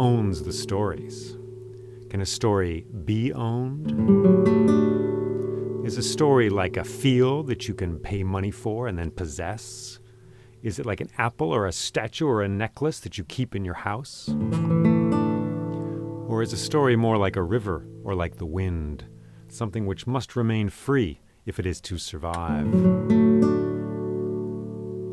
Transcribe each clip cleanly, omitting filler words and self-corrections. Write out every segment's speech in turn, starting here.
owns the stories? Can a story be owned? Is a story like a field that you can pay money for and then possess? Is it like an apple or a statue or a necklace that you keep in your house? Or is a story more like a river or like the wind, something which must remain free if it is to survive?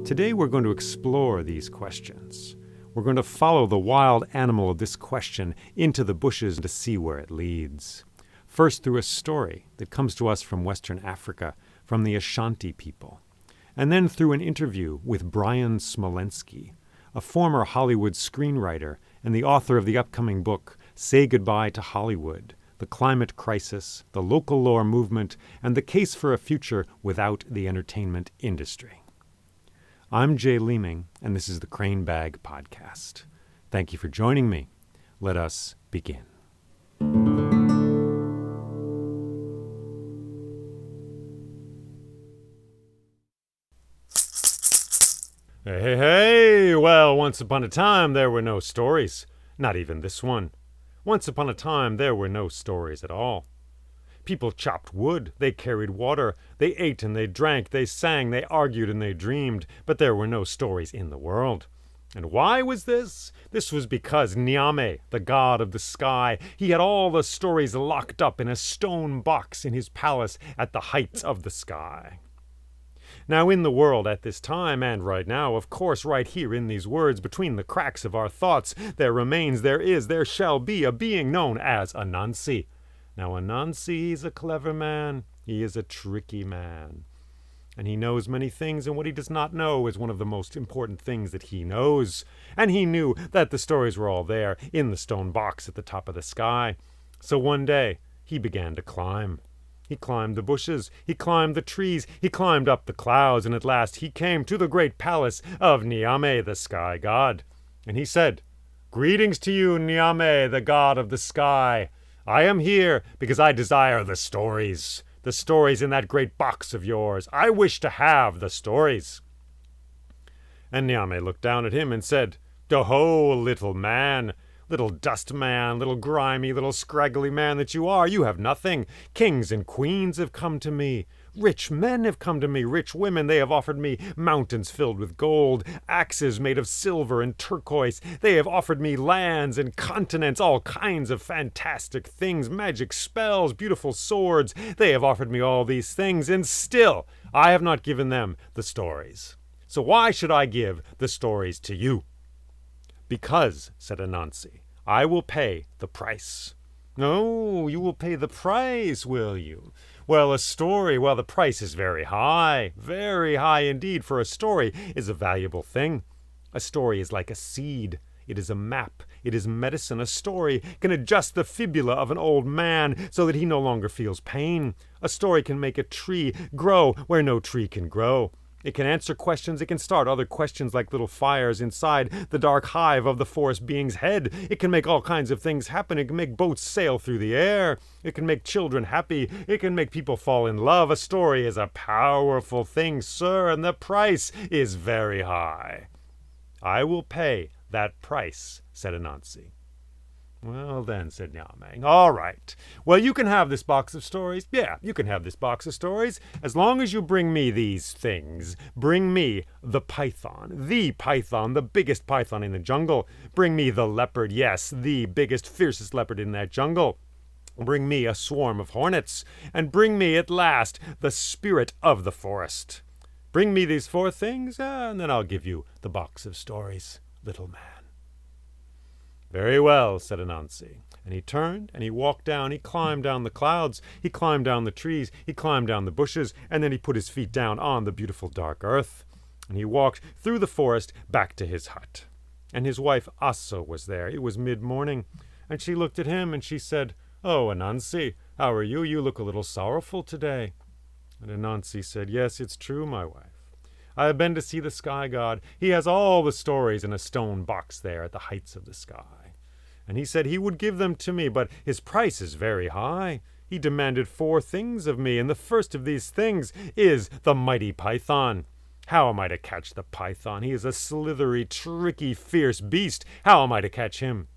Today we're going to explore these questions. We're going to follow the wild animal of this question into the bushes to see where it leads. First through a story that comes to us from Western Africa, from the Ashanti people. And then through an interview with Brain Smolensky, a former Hollywood screenwriter and the author of the upcoming book, Say Goodbye to Hollywood, The Climate Crisis, the Local Law Movement, and the Case for a Future Without the Entertainment Industry. I'm Jay Leeming, and this is the Crane Bag Podcast. Thank you for joining me. Let us begin. Hey, well, once upon a time there were no stories. Not even this one. Once upon a time there were no stories at all. People chopped wood, they carried water, they ate and they drank, they sang, they argued and they dreamed, but there were no stories in the world. And why was this? This was because Nyame, the god of the sky, he had all the stories locked up in a stone box in his palace at the heights of the sky. Now in the world at this time, and right now, of course, right here in these words, between the cracks of our thoughts, there remains, there is, there shall be a being known as Anansi. Now Anansi is a clever man. He is a tricky man. And he knows many things, and what he does not know is one of the most important things that he knows. And he knew that the stories were all there in the stone box at the top of the sky. So one day, he began to climb. He climbed the bushes, he climbed the trees, he climbed up the clouds, and at last he came to the great palace of Nyame, the sky god. And he said, "Greetings to you, Nyame, the god of the sky. I am here because I desire the stories in that great box of yours. I wish to have the stories." And Nyame looked down at him and said, "Oh, little man, little dust man, little grimy, little scraggly man that you are, you have nothing. Kings and queens have come to me. Rich men have come to me, rich women. They have offered me mountains filled with gold, axes made of silver and turquoise. They have offered me lands and continents, all kinds of fantastic things, magic spells, beautiful swords. They have offered me all these things, and still I have not given them the stories. So why should I give the stories to you?" "Because," said Anansi, "I will pay the price." "No, you will pay the price, will you? Well, a story, the price is very high indeed, for a story is a valuable thing. A story is like a seed. It is a map. It is medicine. A story can adjust the fibula of an old man so that he no longer feels pain. A story can make a tree grow where no tree can grow. It can answer questions. It can start other questions like little fires inside the dark hive of the forest being's head. It can make all kinds of things happen. It can make boats sail through the air. It can make children happy. It can make people fall in love. A story is a powerful thing, sir, and the price is very high." "I will pay that price," said Anansi. "Well then," said Nyame, "all right. Well, you can have this box of stories. Yeah, you can have this box of stories, as long as you bring me these things. Bring me the python, the biggest python in the jungle. Bring me the leopard, yes, the biggest, fiercest leopard in that jungle. Bring me a swarm of hornets, and bring me, at last, the spirit of the forest. Bring me these 4 things, and then I'll give you the box of stories, little man." "Very well," said Anansi, and he turned and he walked down. He climbed down the clouds, he climbed down the trees, he climbed down the bushes, and then he put his feet down on the beautiful dark earth, and he walked through the forest back to his hut. And his wife Asso was there. It was mid-morning, and she looked at him and she said, "Oh, Anansi, how are you? You look a little sorrowful today." And Anansi said, "Yes, it's true, my wife. I have been to see the sky god. He has all the stories in a stone box there at the heights of the sky. And he said he would give them to me, but his price is very high. He demanded 4 things of me, and the first of these things is the mighty python. How am I to catch the python? He is a slithery, tricky, fierce beast. How am I to catch him?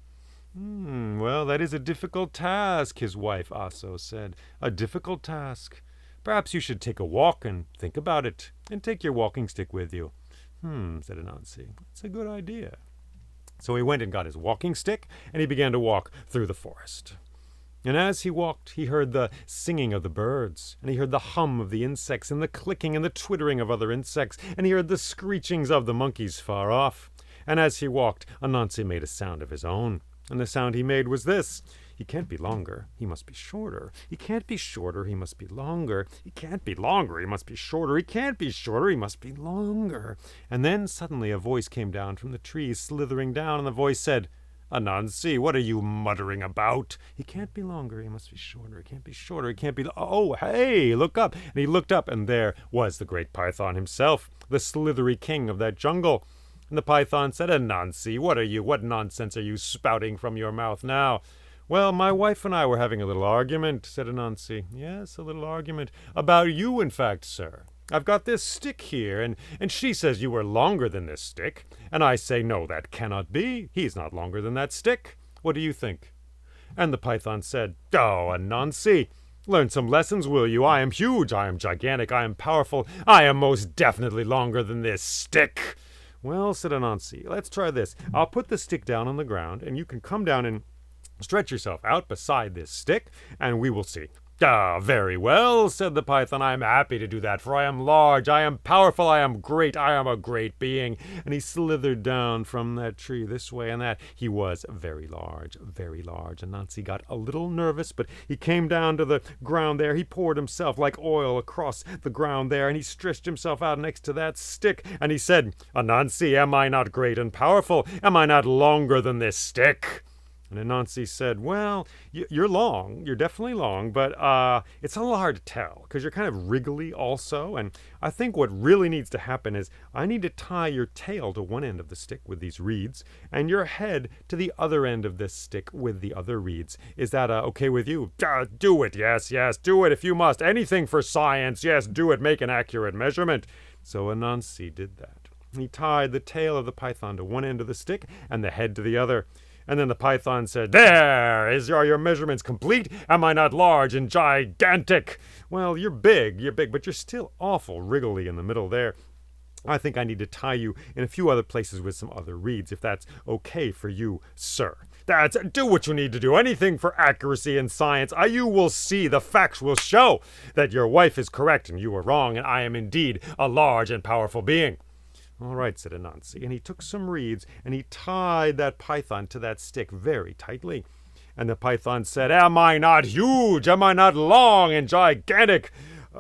Well, that is a difficult task, his wife Aso said. A difficult task. Perhaps you should take a walk and think about it, and take your walking stick with you. Said Anansi. It's a good idea. So he went and got his walking stick, and he began to walk through the forest. And as he walked, he heard the singing of the birds, and he heard the hum of the insects, and the clicking and the twittering of other insects, and he heard the screechings of the monkeys far off. And as he walked, Anansi made a sound of his own. And the sound he made was this. He can't be longer. He must be shorter. He can't be shorter. He must be longer. He can't be longer. He must be shorter. He can't be shorter. He must be longer. And then suddenly a voice came down from the trees, slithering down, and the voice said, Anansi, what are you muttering about? He can't be longer. He must be shorter. He can't be shorter. He can't be... Oh, hey, look up. And he looked up, and there was the great python himself, the slithery king of that jungle. And the python said, Anansi, what nonsense are you spouting from your mouth now? Well, my wife and I were having a little argument, said Anansi. Yes, a little argument. About you, in fact, sir. I've got this stick here, and she says you are longer than this stick. And I say, no, that cannot be. He's not longer than that stick. What do you think? And the python said, Oh, Anansi, learn some lessons, will you? I am huge, I am gigantic, I am powerful. I am most definitely longer than this stick. Well, said Anansi, let's try this. I'll put the stick down on the ground, and you can come down and stretch yourself out beside this stick, and we will see. Very well, said the python. I am happy to do that, for I am large, I am powerful, I am great, I am a great being. And he slithered down from that tree this way and that. He was very large, very large. Anansi got a little nervous, but he came down to the ground there. He poured himself like oil across the ground there, and he stretched himself out next to that stick, and he said, Anansi, am I not great and powerful? Am I not longer than this stick? And Anansi said, well, you're long. You're definitely long, but it's a little hard to tell because you're kind of wriggly also. And I think what really needs to happen is I need to tie your tail to one end of the stick with these reeds and your head to the other end of this stick with the other reeds. Is that okay with you? Do it. Yes, do it if you must. Anything for science. Yes, do it. Make an accurate measurement. So Anansi did that. He tied the tail of the python to one end of the stick and the head to the other. And then the python said, There! Are your measurements complete? Am I not large and gigantic? Well, you're big, but you're still awful wriggly in the middle there. I think I need to tie you in a few other places with some other reeds, if that's okay for you, sir. Do what you need to do. Anything for accuracy in science. You will see. The facts will show that your wife is correct and you are wrong, and I am indeed a large and powerful being. All right, said Anansi, and he took some reeds, and he tied that python to that stick very tightly. And the python said, Am I not huge? Am I not long and gigantic?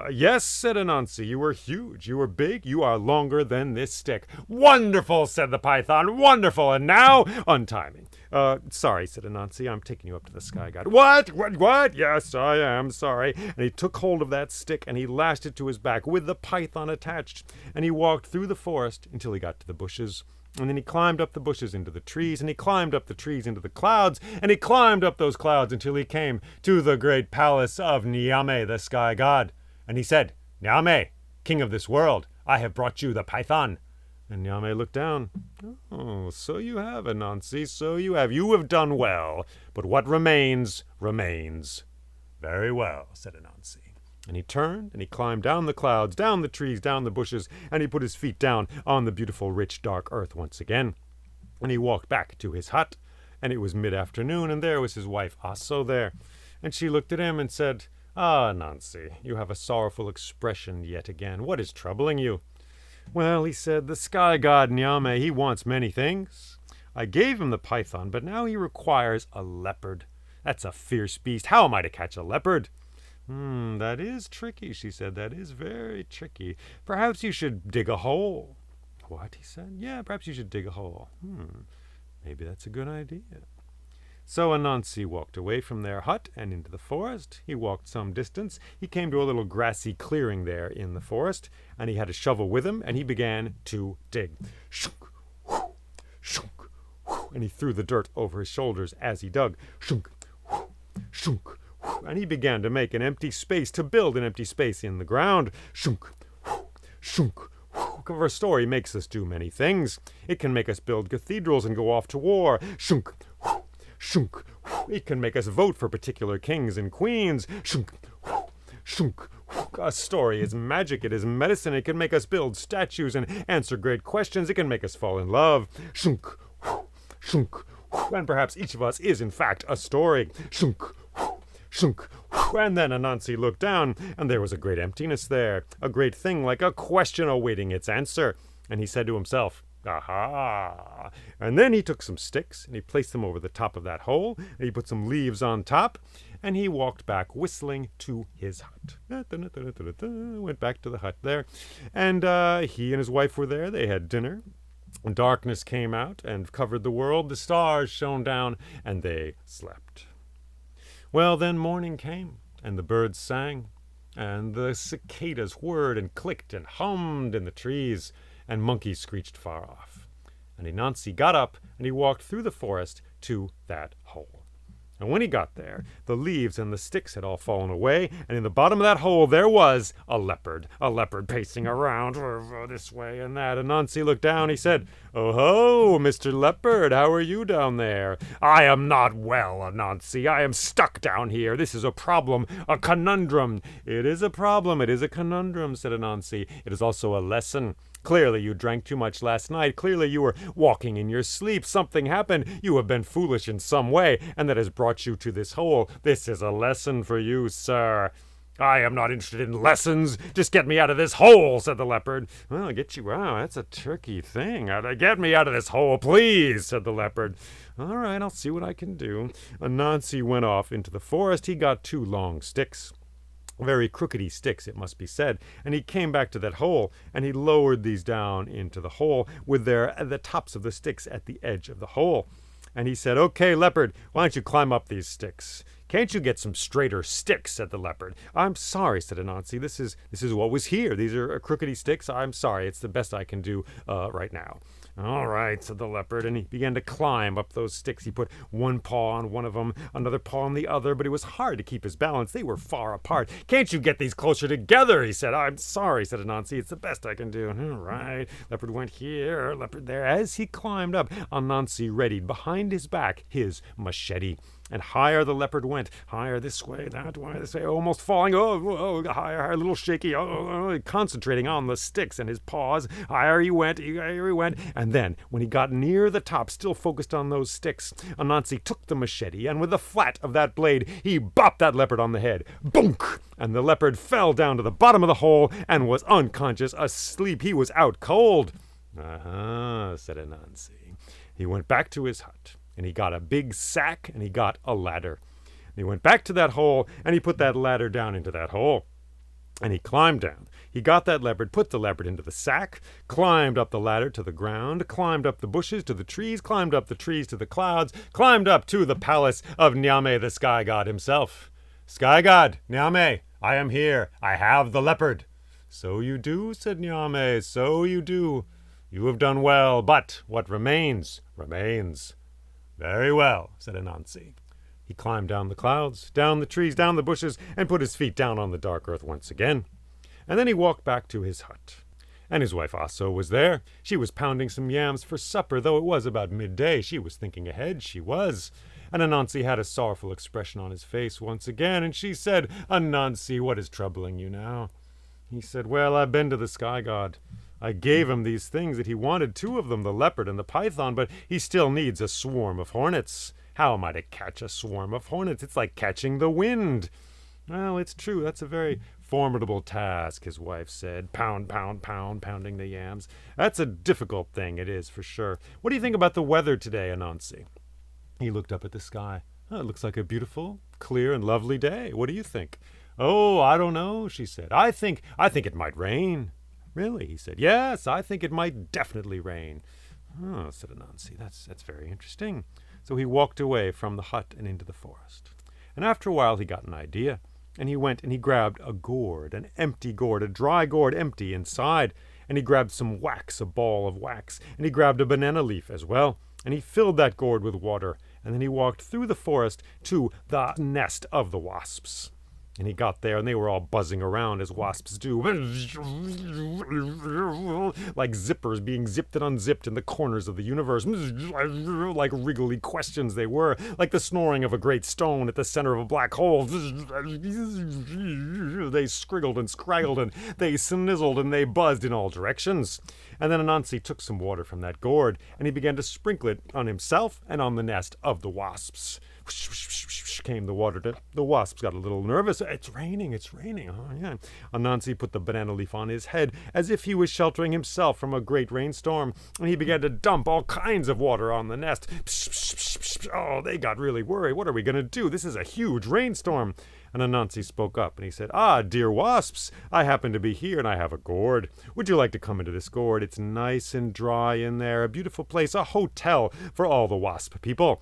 Yes, said Anansi, you are huge, you are big, you are longer than this stick. Wonderful, said the python, wonderful, and now untie me. Sorry, said Anansi, I'm taking you up to the sky god. What? Yes, I am sorry. And he took hold of that stick and he lashed it to his back with the python attached. And he walked through the forest until he got to the bushes. And then he climbed up the bushes into the trees, and he climbed up the trees into the clouds, and he climbed up those clouds until he came to the great palace of Nyame, the sky god. And he said, Nyame, king of this world, I have brought you the python. And Nyame looked down. Oh, so you have, Anansi, so you have. You have done well, but what remains, remains. Very well, said Anansi. And he turned, and he climbed down the clouds, down the trees, down the bushes, and he put his feet down on the beautiful, rich, dark earth once again. And he walked back to his hut, and it was mid-afternoon, and there was his wife Aso there. And she looked at him and said, Anansi, you have a sorrowful expression yet again. What is troubling you? Well, he said, the sky god Nyame, he wants many things. I gave him the python, but now he requires a leopard. That's a fierce beast. How am I to catch a leopard? That is tricky, she said. That is very tricky. Perhaps you should dig a hole. What? He said. Yeah, perhaps you should dig a hole. Maybe that's a good idea. So Anansi walked away from their hut and into the forest. He walked some distance. He came to a little grassy clearing there in the forest, and he had a shovel with him, and he began to dig. Shunk, whoo, shunk, whoo, and he threw the dirt over his shoulders as he dug. Shunk, whoo, shunk, whoo, and he began to make an empty space, to build an empty space in the ground. Shunk, whoo, shunk, whoo. Our story makes us do many things. It can make us build cathedrals and go off to war. Shunk, whoo, shunk. It can make us vote for particular kings and queens. Shunk, shunk. A story is magic. It is medicine. It can make us build statues and answer great questions. It can make us fall in love. Shunk, shunk. And perhaps each of us is, in fact, a story. Shunk, shunk. And then Anansi looked down, and there was a great emptiness there, a great thing like a question awaiting its answer. And he said to himself, aha! And then he took some sticks, and he placed them over the top of that hole, and he put some leaves on top, and he walked back whistling to his hut. Went back to the hut there, and he and his wife were there. They had dinner. Darkness came out and covered the world. The stars shone down, and they slept. Well, then morning came, and the birds sang, and the cicadas whirred and clicked and hummed in the trees, and monkeys screeched far off. And Anansi got up, and he walked through the forest to that hole. And when he got there, the leaves and the sticks had all fallen away, and in the bottom of that hole there was a leopard pacing around this way and that. Anansi looked down. He said, "Oh ho, Mr. Leopard, how are you down there?" "I am not well, Anansi. I am stuck down here. This is a problem, a conundrum." "It is a problem. It is a conundrum," said Anansi. "It is also a lesson. Clearly you drank too much last night. Clearly you were walking in your sleep. Something happened. You have been foolish in some way, and that has brought you to this hole. This is a lesson for you, sir." "I am not interested in lessons. Just get me out of this hole," said the leopard. "Well, I'll get you out. That's a tricky thing. Get me out of this hole, please," said the leopard. "All right, I'll see what I can do." Anansi went off into the forest. He got 2 long sticks. Very crookedy sticks, it must be said, and he came back to that hole, and he lowered these down into the hole with the tops of the sticks at the edge of the hole. And he said, "Okay, leopard, why don't you climb up these sticks?" "Can't you get some straighter sticks?" said the leopard. "I'm sorry," said Anansi. This is what was here. These are crookedy sticks. I'm sorry. It's the best I can do right now." "All right," said the leopard, and he began to climb up those sticks. He put one paw on one of them, another paw on the other, but it was hard to keep his balance. They were far apart. "Can't you get these closer together?" he said. "I'm sorry," said Anansi. "It's the best I can do." "All right." Leopard went here, leopard there. As he climbed up, Anansi readied behind his back his machete. And higher the leopard went, higher this way, that way, this way, almost falling, higher, a little shaky, concentrating on the sticks and his paws. Higher he went, and then, when he got near the top, still focused on those sticks, Anansi took the machete, and with the flat of that blade, he bopped that leopard on the head. Boonk! And the leopard fell down to the bottom of the hole, and was unconscious, asleep. He was out cold. "Uh-huh," said Anansi. He went back to his hut. And he got a big sack, and he got a ladder. And he went back to that hole, and he put that ladder down into that hole. And he climbed down. He got that leopard, put the leopard into the sack, climbed up the ladder to the ground, climbed up the bushes to the trees, climbed up the trees to the clouds, climbed up to the palace of Nyame, the sky god himself. "Sky god, Nyame, I am here. I have the leopard." "So you do," said Nyame, "so you do. You have done well, but what remains, remains." "Very well," said Anansi. He climbed down the clouds, down the trees, down the bushes, and put his feet down on the dark earth once again. And then he walked back to his hut. And his wife Aso was there. She was pounding some yams for supper, though it was about midday. She was thinking ahead, she was. And Anansi had a sorrowful expression on his face once again, and she said, "Anansi, what is troubling you now?" He said, "Well, I've been to the sky god. I gave him these things that he wanted, 2 of them, the leopard and the python, but he still needs a swarm of hornets. How am I to catch a swarm of hornets? It's like catching the wind." "Well, it's true. That's a very formidable task," his wife said, pounding the yams. "That's a difficult thing, it is, for sure. What do you think about the weather today, Anansi?" He looked up at the sky. "Oh, it looks like a beautiful, clear, and lovely day. What do you think?" "Oh, I don't know," she said. I think it might rain." "Really?" he said. "Yes, I think it might definitely rain." "Oh," said Anansi, that's very interesting." So he walked away from the hut and into the forest. And after a while he got an idea, and he went and he grabbed a gourd, an empty gourd, a dry gourd empty inside, and he grabbed some wax, a ball of wax, and he grabbed a banana leaf as well, and he filled that gourd with water, and then he walked through the forest to the nest of the wasps. And he got there, and they were all buzzing around as wasps do. Like zippers being zipped and unzipped in the corners of the universe. Like wriggly questions they were. Like the snoring of a great stone at the center of a black hole. They scriggled and scraggled, and they snizzled, and they buzzed in all directions. And then Anansi took some water from that gourd, and he began to sprinkle it on himself and on the nest of the wasps. Came the water. The wasps got a little nervous. It's raining. Oh, yeah. Anansi put the banana leaf on his head as if he was sheltering himself from a great rainstorm, and he began to dump all kinds of water on the nest. Oh, they got really worried. What are we going to do? This is a huge rainstorm. And Anansi spoke up, and he said, dear wasps, I happen to be here, and I have a gourd. Would you like to come into this gourd? It's nice and dry in there, a beautiful place, a hotel for all the wasp people.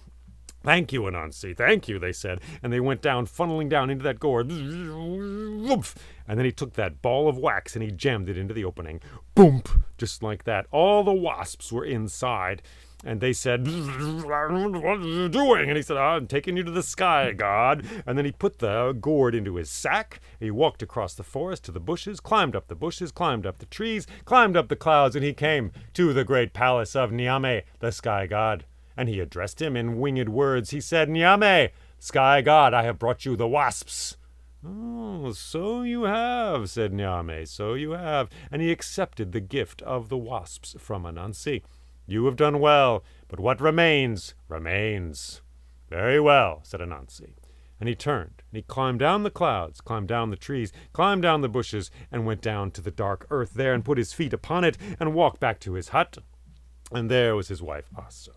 Thank you, Anansi, thank you, they said, and they went down, funneling down into that gourd. And then he took that ball of wax and he jammed it into the opening. Boom! Just like that. All the wasps were inside. And they said, what are you doing? And he said, I'm taking you to the sky, God. And then he put the gourd into his sack. He walked across the forest to the bushes, climbed up the bushes, climbed up the trees, climbed up the clouds, and he came to the great palace of Nyame, the sky god. And he addressed him in winged words. He said, Nyame, sky god, I have brought you the wasps. Oh, so you have, said Nyame, so you have. And he accepted the gift of the wasps from Anansi. You have done well, but what remains, remains. Very well, said Anansi. And he turned, and he climbed down the clouds, climbed down the trees, climbed down the bushes, and went down to the dark earth there, and put his feet upon it, and walked back to his hut. And there was his wife Aso.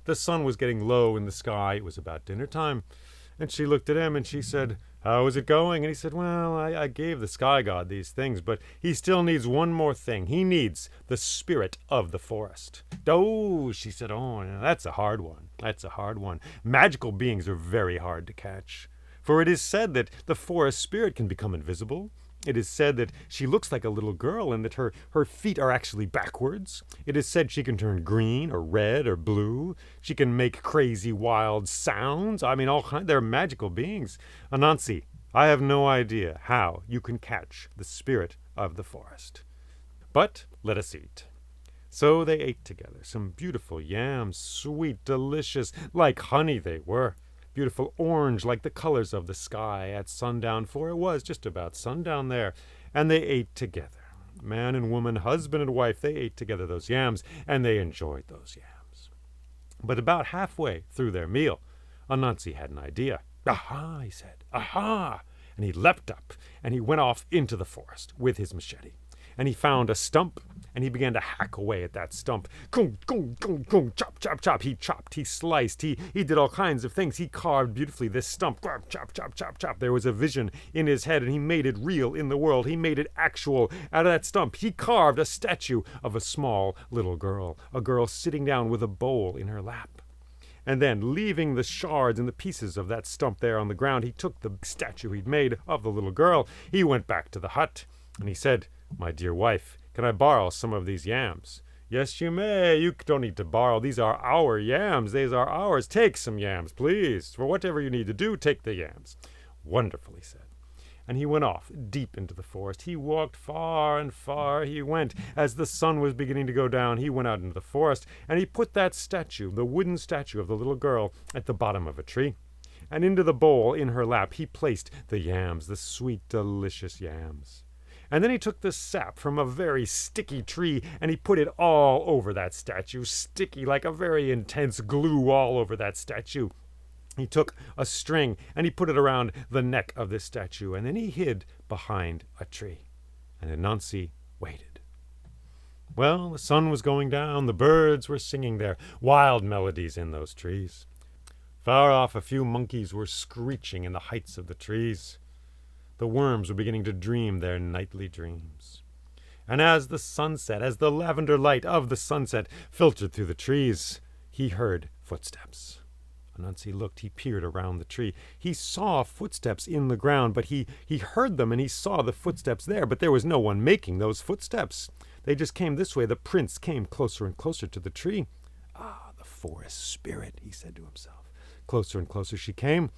The sun was getting low in the sky. It was about dinner time. And she looked at him and she said, how is it going? And he said, well, I gave the sky god these things, but he still needs one more thing. He needs the spirit of the forest. Oh, she said, that's a hard one. That's a hard one. Magical beings are very hard to catch. For it is said that the forest spirit can become invisible. It is said that she looks like a little girl and that her feet are actually backwards. It is said she can turn green or red or blue. She can make crazy wild sounds. I mean, all kinds. They're magical beings. Anansi, I have no idea how you can catch the spirit of the forest. But let us eat. So they ate together some beautiful yams, sweet, delicious, like honey they were. Beautiful orange like the colors of the sky at sundown, for it was just about sundown there. And they ate together. Man and woman, husband and wife, they ate together those yams, and they enjoyed those yams. But about halfway through their meal, Anansi had an idea. Aha, he said, aha! And he leapt up, and he went off into the forest with his machete. And he found a stump, and he began to hack away at that stump. Gung, gung, gung, gung, chop, chop, chop. He chopped, he sliced, he did all kinds of things. He carved beautifully this stump. Chop, chop, chop, chop. There was a vision in his head, and he made it real in the world. He made it actual. Out of that stump, he carved a statue of a small little girl, a girl sitting down with a bowl in her lap. And then, leaving the shards and the pieces of that stump there on the ground, he took the statue he'd made of the little girl. He went back to the hut, and he said, my dear wife, can I borrow some of these yams? Yes, you may. You don't need to borrow. These are our yams. These are ours. Take some yams, please. For whatever you need to do, take the yams. Wonderful, he said. And he went off deep into the forest. He walked far and far he went. As the sun was beginning to go down, he went out into the forest, and he put that statue, the wooden statue of the little girl, at the bottom of a tree. And into the bowl in her lap he placed the yams, the sweet, delicious yams. And then he took the sap from a very sticky tree, and he put it all over that statue, sticky like a very intense glue all over that statue. He took a string, and he put it around the neck of this statue, and then he hid behind a tree. And Anansi waited. Well, the sun was going down, the birds were singing their wild melodies in those trees. Far off, a few monkeys were screeching in the heights of the trees. The worms were beginning to dream their nightly dreams. And as the sunset, as the lavender light of the sunset filtered through the trees, he heard footsteps. Anansi looked, he peered around the tree. He saw footsteps in the ground, but he heard them and he saw the footsteps there, but there was no one making those footsteps. They just came this way. The prince came closer and closer to the tree. Ah, the forest spirit, he said to himself. Closer and closer she came.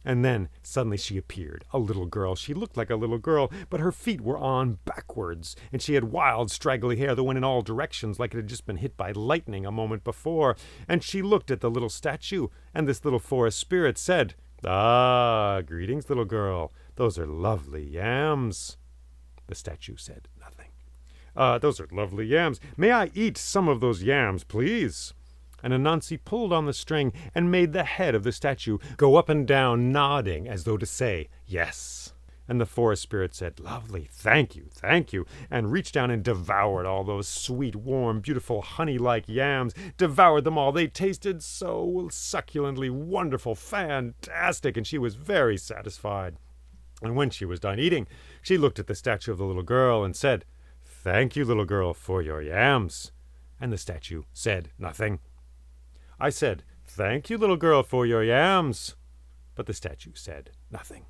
And then suddenly she appeared, a little girl. She looked like a little girl, but her feet were on backwards, and she had wild, straggly hair that went in all directions like it had just been hit by lightning a moment before. And she looked at the little statue, and this little forest spirit said, "Ah, greetings, little girl. Those are lovely yams." The statue said nothing. "Those are lovely yams. May I eat some of those yams, please?" And Anansi pulled on the string and made the head of the statue go up and down, nodding as though to say, "Yes." And the forest spirit said, "Lovely, thank you," and reached down and devoured all those sweet, warm, beautiful, honey-like yams, devoured them all. They tasted so succulently wonderful, fantastic, and she was very satisfied. And when she was done eating, she looked at the statue of the little girl and said, "Thank you, little girl, for your yams." And the statue said nothing. I said, "Thank you, little girl, for your yams." But the statue said nothing.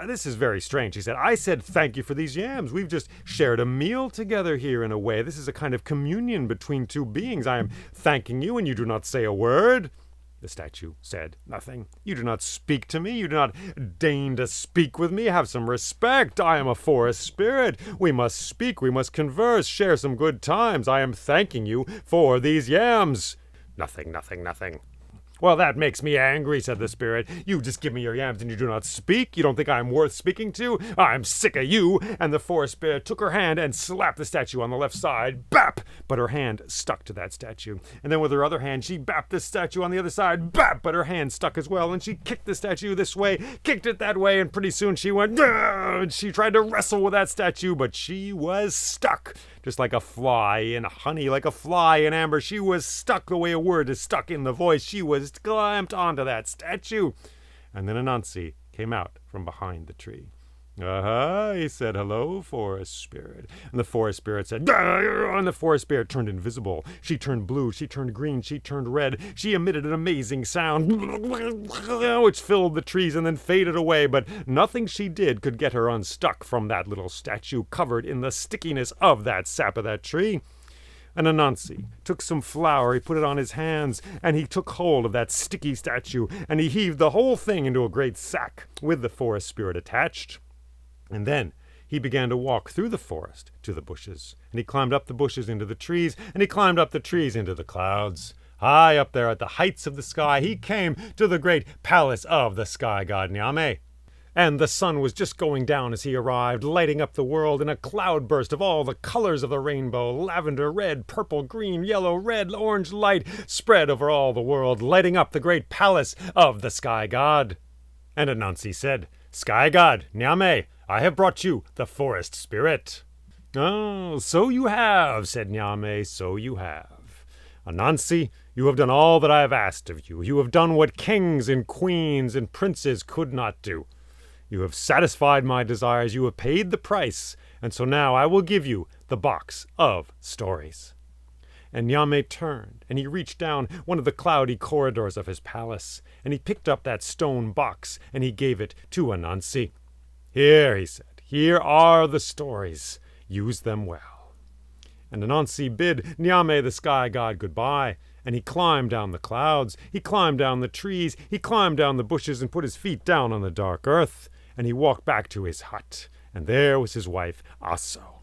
This is very strange," he said. "I said thank you for these yams. We've just shared a meal together here in a way. This is a kind of communion between two beings. I am thanking you, and you do not say a word." The statue said nothing. "You do not speak to me. You do not deign to speak with me. Have some respect. I am a forest spirit. We must speak. We must converse. Share some good times. I am thanking you for these yams." "Nothing, nothing, nothing." "Well, that makes me angry," said the spirit. "You just give me your yams and you do not speak. You don't think I'm worth speaking to? I'm sick of you." And the forest spirit took her hand and slapped the statue on the left side. Bap! But her hand stuck to that statue. And then with her other hand, she bapped the statue on the other side. Bap! But her hand stuck as well. And she kicked the statue this way, kicked it that way, and pretty soon she went, "Ugh!" And she tried to wrestle with that statue, but she was stuck. Just like a fly in honey, like a fly in amber. She was stuck the way a word is stuck in the voice. She was clamped onto that statue. And then Anansi came out from behind the tree. "Aha," he said, "hello, forest spirit." And the forest spirit said, "Arr!" And the forest spirit turned invisible. She turned blue, she turned green, she turned red. She emitted an amazing sound, which filled the trees and then faded away. But nothing she did could get her unstuck from that little statue covered in the stickiness of that sap of that tree. And Anansi took some flour, he put it on his hands, and he took hold of that sticky statue, and he heaved the whole thing into a great sack with the forest spirit attached. And then he began to walk through the forest to the bushes, and he climbed up the bushes into the trees, and he climbed up the trees into the clouds. High up there at the heights of the sky, he came to the great palace of the sky god Nyame. And the sun was just going down as he arrived, lighting up the world in a cloudburst of all the colors of the rainbow. Lavender, red, purple, green, yellow, red, orange light spread over all the world, lighting up the great palace of the sky god. And Anansi said, "Sky god, Nyame, I have brought you the forest spirit." "Oh, so you have," said Nyame, "so you have. Anansi, you have done all that I have asked of you. You have done what kings and queens and princes could not do. You have satisfied my desires. You have paid the price. And so now I will give you the box of stories." And Nyame turned, and he reached down one of the cloudy corridors of his palace, and he picked up that stone box, and he gave it to Anansi. "Here," he said, "here are the stories. Use them well." And Anansi bid Nyame the sky god goodbye, and he climbed down the clouds, he climbed down the trees, he climbed down the bushes and put his feet down on the dark earth, and he walked back to his hut, and there was his wife Aso.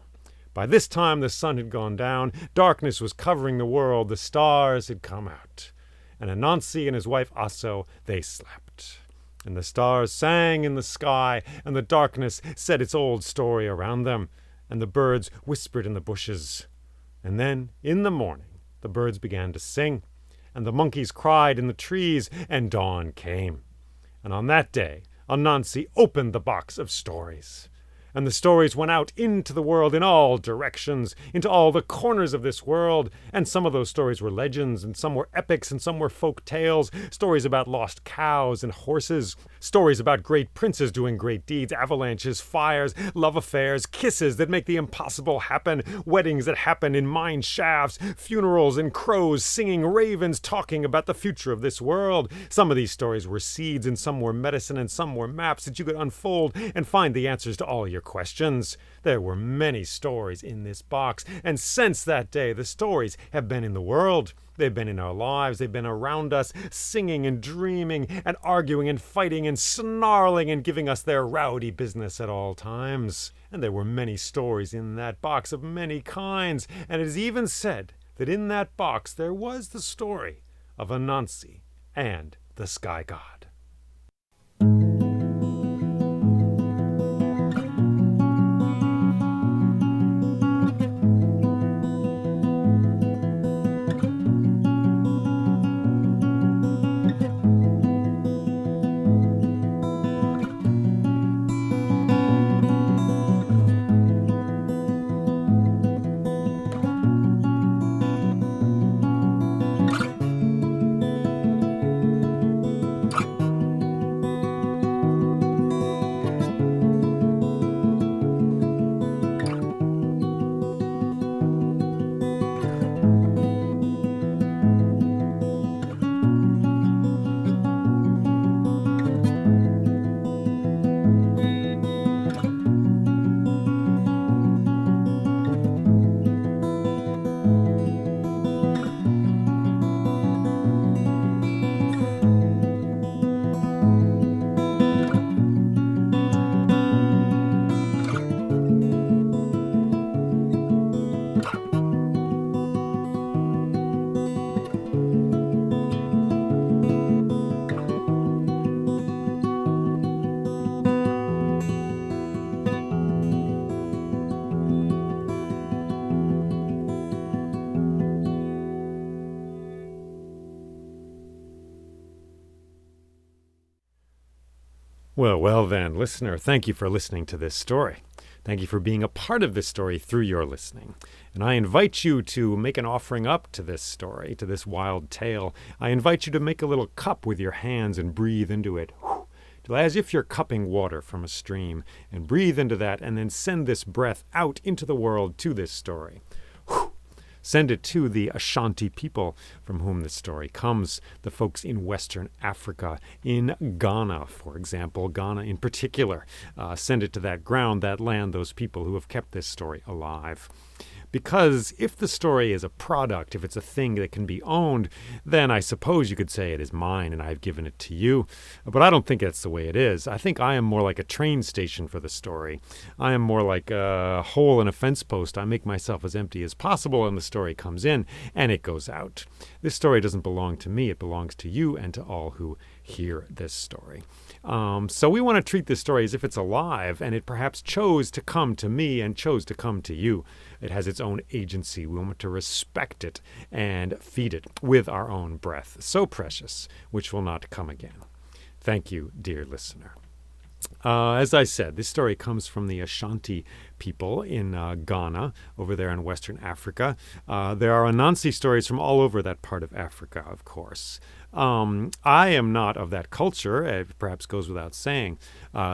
By this time the sun had gone down, darkness was covering the world, the stars had come out, and Anansi and his wife Aso, they slept. And the stars sang in the sky, and the darkness said its old story around them, and the birds whispered in the bushes. And then, in the morning, the birds began to sing, and the monkeys cried in the trees, and dawn came. And on that day, Anansi opened the box of stories. And the stories went out into the world in all directions, into all the corners of this world. And some of those stories were legends, and some were epics, and some were folk tales. Stories about lost cows and horses. Stories about great princes doing great deeds, avalanches, fires, love affairs, kisses that make the impossible happen, weddings that happen in mine shafts, funerals and crows singing, ravens talking about the future of this world. Some of these stories were seeds, and some were medicine, and some were maps that you could unfold and find the answers to all your questions. There were many stories in this box, and since that day, the stories have been in the world. They've been in our lives. They've been around us, singing and dreaming and arguing and fighting and snarling and giving us their rowdy business at all times. And there were many stories in that box of many kinds, and it is even said that in that box there was the story of Anansi and the Sky God. Well then, listener, thank you for listening to this story. Thank you for being a part of this story through your listening. And I invite you to make an offering up to this story, to this wild tale. I invite you to make a little cup with your hands and breathe into it, as if you're cupping water from a stream, and breathe into that and then send this breath out into the world to this story. Send it to the Ashanti people from whom this story comes, the folks in Western Africa, in Ghana, for example, Ghana in particular. Send it to that ground, that land, those people who have kept this story alive. Because if the story is a product, if it's a thing that can be owned, then I suppose you could say it is mine and I've given it to you. But I don't think that's the way it is. I think I am more like a train station for the story. I am more like a hole in a fence post. I make myself as empty as possible and the story comes in and it goes out. This story doesn't belong to me. It belongs to you and to all who hear this story. So we want to treat this story as if it's alive, and it perhaps chose to come to me and chose to come to you. It has its own agency. We want to respect it and feed it with our own breath, so precious, which will not come again. Thank you, dear listener. As I said, this story comes from the Ashanti people in Ghana, over there in Western Africa. There are Anansi stories from all over that part of Africa, of course. I am not of that culture, it perhaps goes without saying.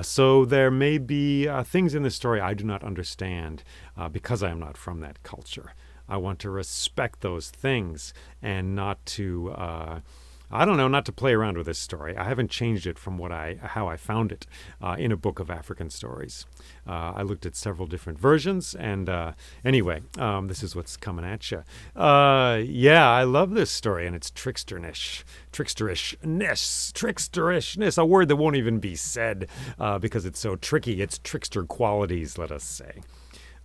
So there may be things in this story I do not understand because I am not from that culture. I want to respect those things and not to... not to play around with this story. I haven't changed it from how I found it in a book of African stories. I looked at several different versions, and anyway, this is what's coming at you. I love this story, and it's tricksterishness, a word that won't even be said because it's so tricky. It's trickster qualities, let us say.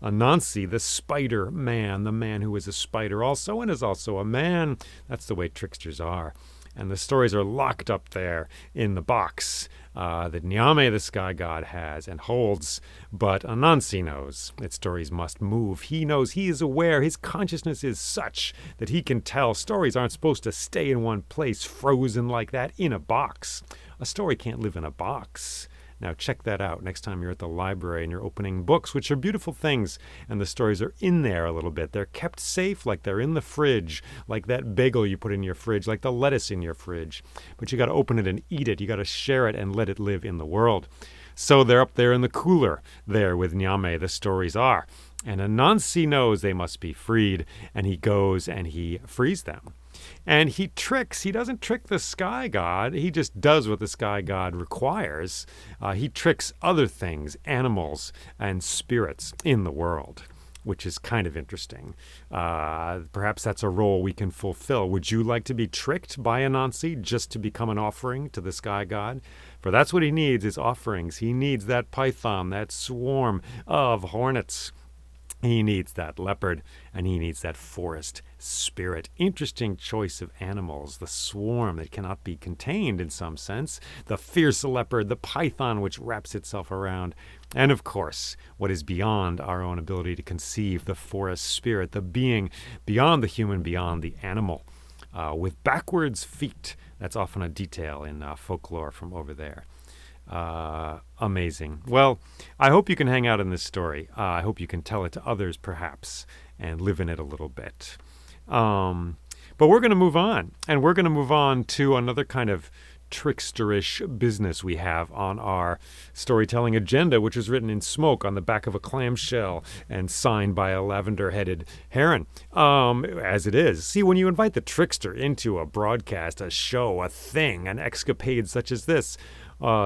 Anansi, the spider man, the man who is a spider also and is also a man. That's the way tricksters are. And the stories are locked up there in the box that Nyame, the sky god, has and holds. But Anansi knows that stories must move. He knows, he is aware, his consciousness is such that he can tell stories aren't supposed to stay in one place, frozen like that, in a box. A story can't live in a box. Now check that out next time you're at the library and you're opening books, which are beautiful things, and the stories are in there a little bit. They're kept safe like they're in the fridge, like that bagel you put in your fridge, like the lettuce in your fridge. But you got to open it and eat it. You got to share it and let it live in the world. So they're up there in the cooler there with Nyame, the stories are. And Anansi knows they must be freed, and he goes and he frees them. And he doesn't trick the sky god, he just does what the sky god requires. He tricks other things, animals and spirits in the world, which is kind of interesting. Perhaps that's a role we can fulfill. Would you like to be tricked by Anansi just to become an offering to the sky god? For that's what he needs, is offerings. He needs that python, that swarm of hornets. He needs that leopard, and he needs that forest spirit. Interesting choice of animals. The swarm that cannot be contained in some sense. The fierce leopard, the python which wraps itself around. And of course, what is beyond our own ability to conceive, the forest spirit, the being beyond the human, beyond the animal. With backwards feet. That's often a detail in folklore from over there. Amazing. Well, I hope you can hang out in this story. I hope you can tell it to others, perhaps, and live in it a little bit. But we're going to move on, and we're going to move on to another kind of tricksterish business we have on our storytelling agenda, which is written in smoke on the back of a clamshell and signed by a lavender-headed heron, as it is. See, when you invite the trickster into a broadcast, a show, a thing, an escapade such as this,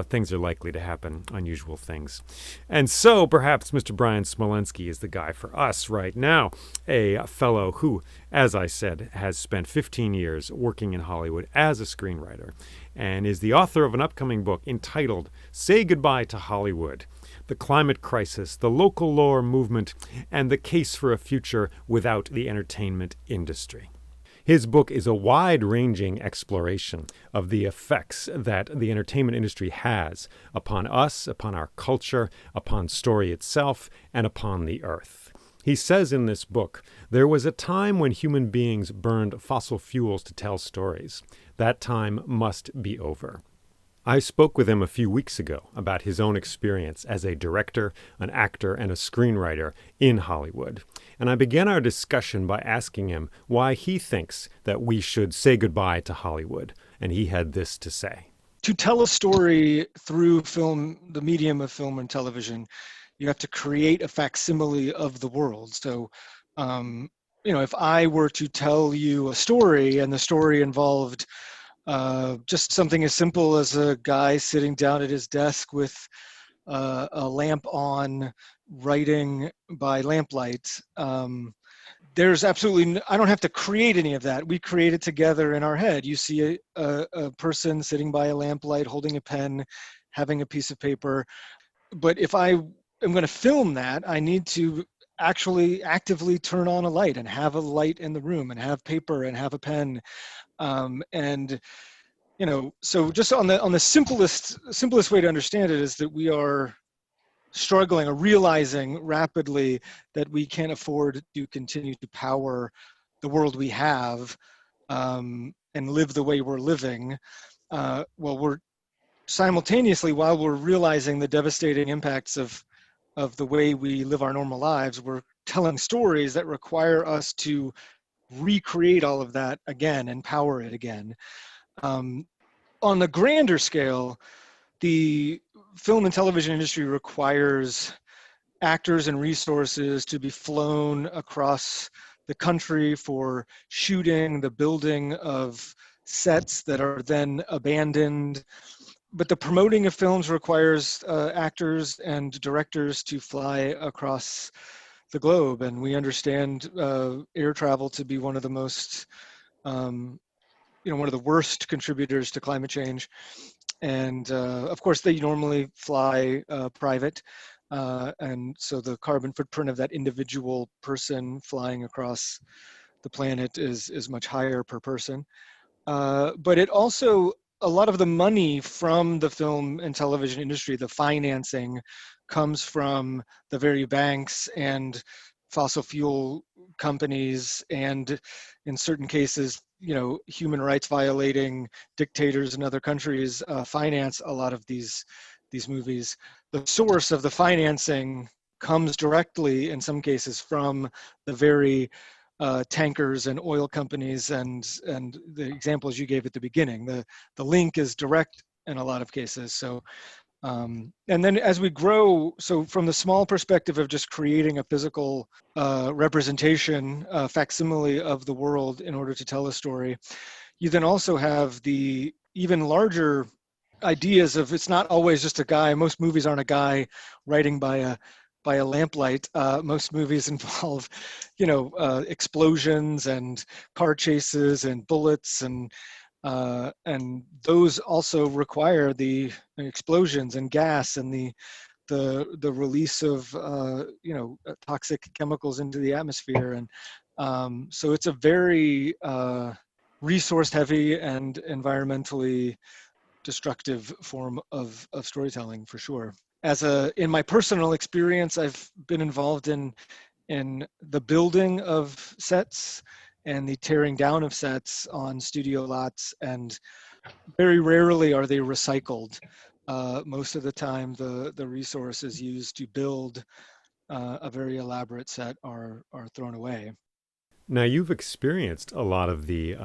things are likely to happen, unusual things. And so perhaps Mr. Brain Smolensky is the guy for us right now, a fellow who, as I said, has spent 15 years working in Hollywood as a screenwriter and is the author of an upcoming book entitled Say Goodbye to Hollywood: The Climate Crisis, the Local Lore Movement, and the Case for a Future Without the Entertainment Industry. His book is a wide-ranging exploration of the effects that the entertainment industry has upon us, upon our culture, upon story itself, and upon the earth. He says in this book, there was a time when human beings burned fossil fuels to tell stories. That time must be over. I spoke with him a few weeks ago about his own experience as a director, an actor, and a screenwriter in Hollywood. And I began our discussion by asking him why he thinks that we should say goodbye to Hollywood. And he had this to say. To tell a story through film, the medium of film and television, you have to create a facsimile of the world. So, if I were to tell you a story and the story involved just something as simple as a guy sitting down at his desk with a lamp on, writing by lamplight. There's absolutely, I don't have to create any of that. We create it together in our head. You see a person sitting by a lamplight, holding a pen, having a piece of paper. But if I am going to film that, I need to actually actively turn on a light and have a light in the room and have paper and have a pen. So just on the simplest way to understand it is that we are struggling or realizing rapidly that we can't afford to continue to power the world we have and live the way we're living. We're simultaneously, while we're realizing the devastating impacts of the way we live our normal lives, we're telling stories that require us to recreate all of that again and power it again. On the grander scale, the film and television industry requires actors and resources to be flown across the country for shooting, the building of sets that are then abandoned. But the promoting of films requires actors and directors to fly across the globe. And we understand air travel to be one of the most one of the worst contributors to climate change. And of course, they normally fly private. And so the carbon footprint of that individual person flying across the planet is much higher per person. But it also, a lot of the money from the film and television industry, the financing, comes from the very banks and fossil fuel companies, and in certain cases, human rights violating dictators in other countries finance a lot of these movies. The source of the financing comes directly, in some cases, from the very tankers and oil companies, and the examples you gave at the beginning. The link is direct in a lot of cases. So And then as we grow, so from the small perspective of just creating a physical representation, facsimile of the world in order to tell a story, you then also have the even larger ideas of it's not always just a guy. Most movies aren't a guy writing by a lamplight. Most movies involve, explosions and car chases and bullets and those also require the explosions and gas and the release of toxic chemicals into the atmosphere, and so it's a very resource heavy and environmentally destructive form of storytelling for sure. In my personal experience, I've been involved in the building of sets and the tearing down of sets on studio lots, and very rarely are they recycled. Most of the time, the resources used to build a very elaborate set are thrown away. Now, you've experienced a lot of the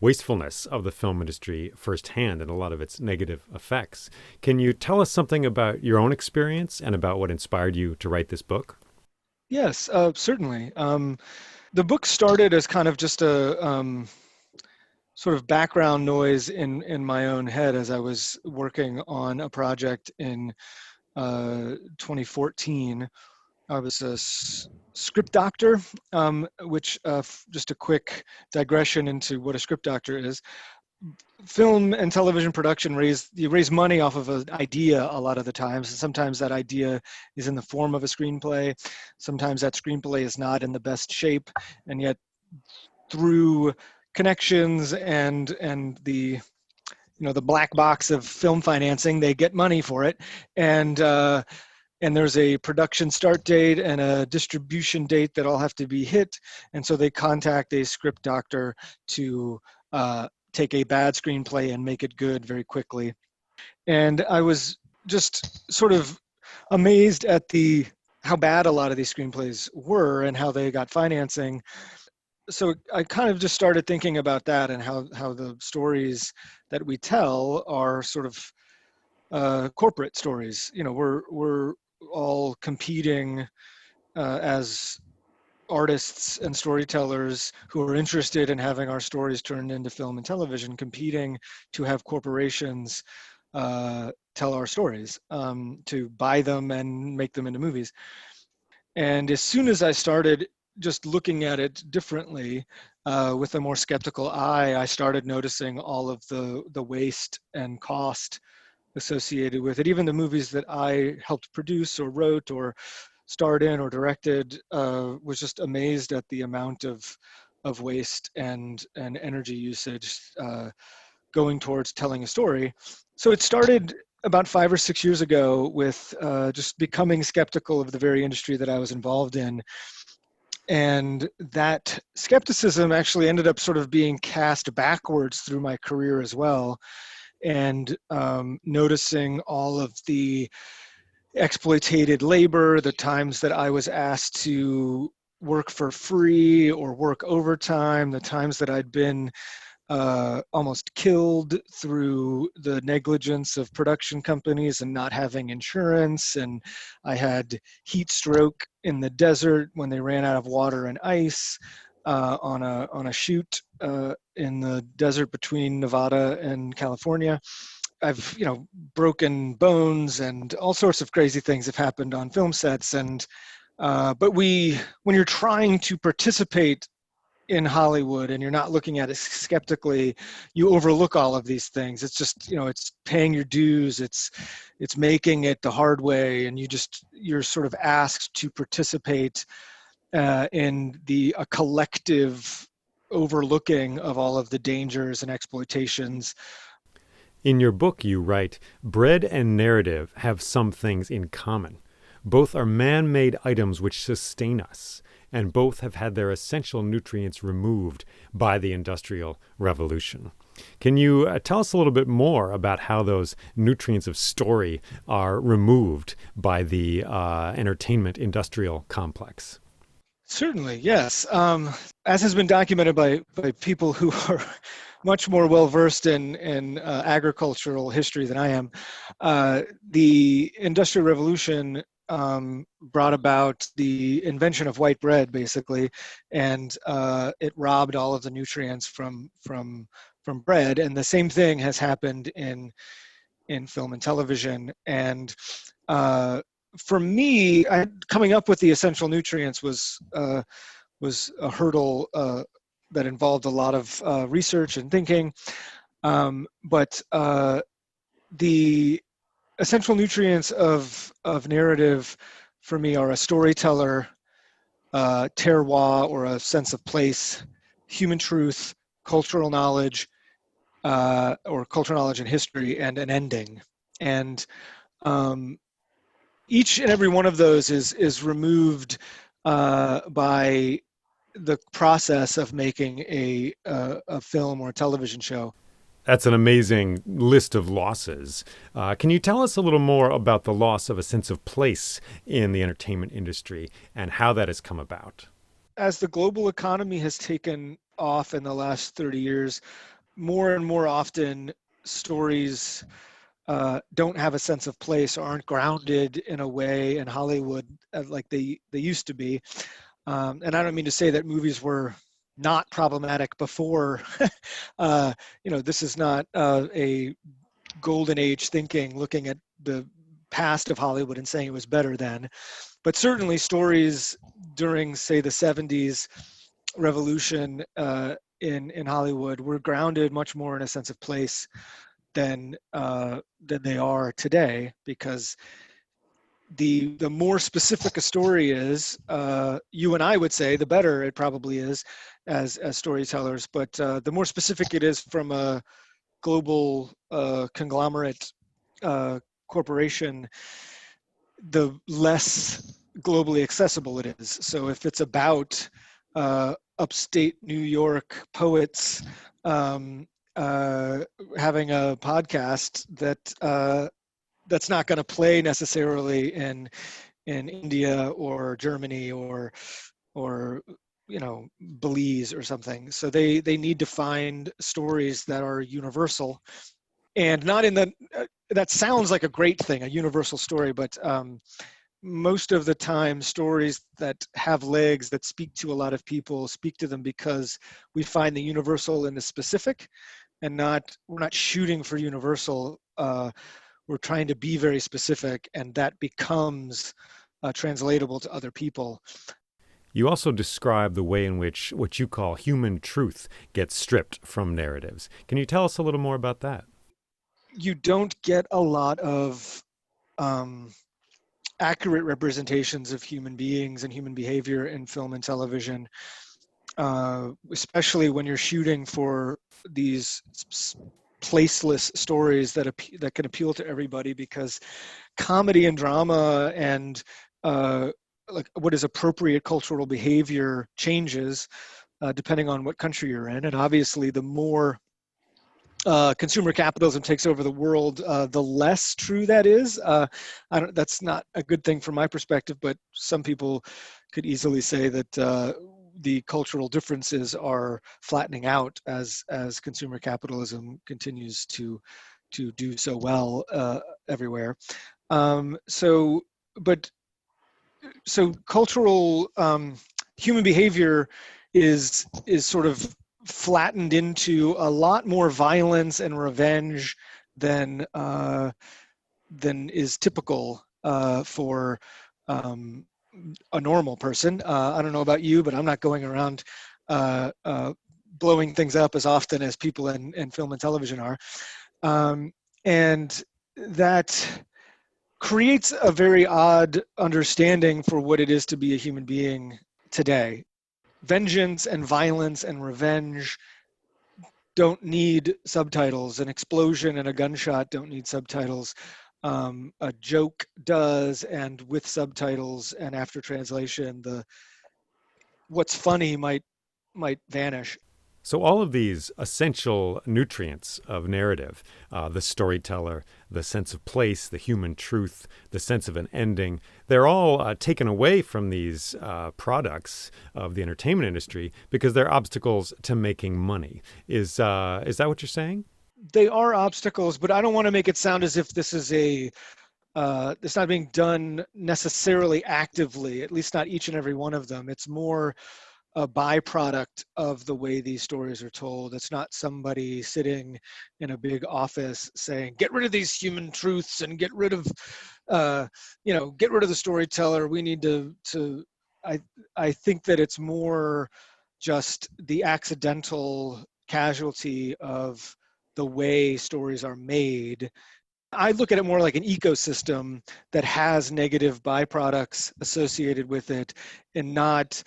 wastefulness of the film industry firsthand and a lot of its negative effects. Can you tell us something about your own experience and about what inspired you to write this book? Yes, certainly. The book started as kind of just a sort of background noise in my own head as I was working on a project in 2014. I was a script doctor, which just a quick digression into what a script doctor is. Film and television production you raise money off of an idea a lot of the times. Sometimes that idea is in the form of a screenplay. Sometimes that screenplay is not in the best shape, and yet through connections and the black box of film financing, they get money for it, and there's a production start date and a distribution date that all have to be hit, and so they contact a script doctor to take a bad screenplay and make it good very quickly. And I was just sort of amazed at how bad a lot of these screenplays were and how they got financing. So I kind of just started thinking about that and how the stories that we tell are sort of corporate stories. We're all competing as artists and storytellers who are interested in having our stories turned into film and television, competing to have corporations tell our stories, to buy them and make them into movies. And as soon as I started just looking at it differently, with a more skeptical eye, I started noticing all of the waste and cost associated with it. Even the movies that I helped produce or wrote or starred in or directed, was just amazed at the amount of waste and energy usage going towards telling a story. So it started about 5 or 6 years ago with just becoming skeptical of the very industry that I was involved in. And that skepticism actually ended up sort of being cast backwards through my career as well. And noticing all of the exploitated labor, the times that I was asked to work for free or work overtime, the times that I'd been almost killed through the negligence of production companies and not having insurance. And I had heat stroke in the desert when they ran out of water and ice on a shoot in the desert between Nevada and California. I've broken bones and all sorts of crazy things have happened on film sets. And but when you're trying to participate in Hollywood and you're not looking at it skeptically, you overlook all of these things. It's just, it's paying your dues, it's making it the hard way, and you're sort of asked to participate in a collective overlooking of all of the dangers and exploitations. In your book, you write, bread and narrative have some things in common. Both are man-made items which sustain us, and both have had their essential nutrients removed by the Industrial Revolution. Can you tell us a little bit more about how those nutrients of story are removed by the entertainment industrial complex? Certainly, yes. As has been documented by people who are much more well versed in agricultural history than I am. The Industrial Revolution brought about the invention of white bread, basically, and it robbed all of the nutrients from bread. And the same thing has happened in film and television. And for me, coming up with the essential nutrients was a hurdle that involved a lot of research and thinking. But the essential nutrients of narrative for me are a storyteller, terroir or a sense of place, human truth, cultural knowledge, or cultural knowledge and history, and an ending. And each and every one of those is removed by the process of making a film or a television show. That's an amazing list of losses. Can you tell us a little more about the loss of a sense of place in the entertainment industry and how that has come about? As the global economy has taken off in the last 30 years, more and more often stories don't have a sense of place or aren't grounded in a way in Hollywood like they used to be. And I don't mean to say that movies were not problematic before. This is not a golden age thinking, looking at the past of Hollywood and saying it was better then. But certainly stories during, say, the 70s revolution in Hollywood were grounded much more in a sense of place than they are today, because the more specific a story is, you and I would say, the better it probably is as storytellers. But the more specific it is from a global conglomerate corporation, the less globally accessible it is. So if it's about upstate New York poets having a podcast that's not going to play necessarily in India or Germany or Belize or something. So they need to find stories that are universal, and not in the that sounds like a great thing, a universal story, but most of the time stories that have legs, that speak to a lot of people, speak to them because we find the universal in the specific, and we're not shooting for universal. We're trying to be very specific, and that becomes translatable to other people. You also describe the way in which what you call human truth gets stripped from narratives. Can you tell us a little more about that? You don't get a lot of accurate representations of human beings and human behavior in film and television, especially when you're shooting for these placeless stories that can appeal to everybody, because comedy and drama and like what is appropriate cultural behavior changes depending on what country you're in. And obviously the more consumer capitalism takes over the world, the less true that is. That's not a good thing from my perspective, but some people could easily say that the cultural differences are flattening out as consumer capitalism continues to do so well everywhere. So cultural human behavior is sort of flattened into a lot more violence and revenge than is typical for a normal person. I don't know about you, but I'm not going around blowing things up as often as people in film and television are. And that creates a very odd understanding for what it is to be a human being today. Vengeance and violence and revenge don't need subtitles. An explosion and a gunshot don't need subtitles. A joke does, and with subtitles and after translation, what's funny might vanish. So, all of these essential nutrients of narrative, the storyteller, the sense of place, the human truth, the sense of an ending, they're all taken away from these products of the entertainment industry because they're obstacles to making money. Is that what you're saying? They are obstacles, but I don't want to make it sound as if this is it's not being done necessarily actively, at least not each and every one of them. It's more a byproduct of the way these stories are told. It's not somebody sitting in a big office saying, "Get rid of these human truths and get rid of, get rid of the storyteller. We need to." I I think that it's more just the accidental casualty of the way stories are made. I look at it more like an ecosystem that has negative byproducts associated with it, and not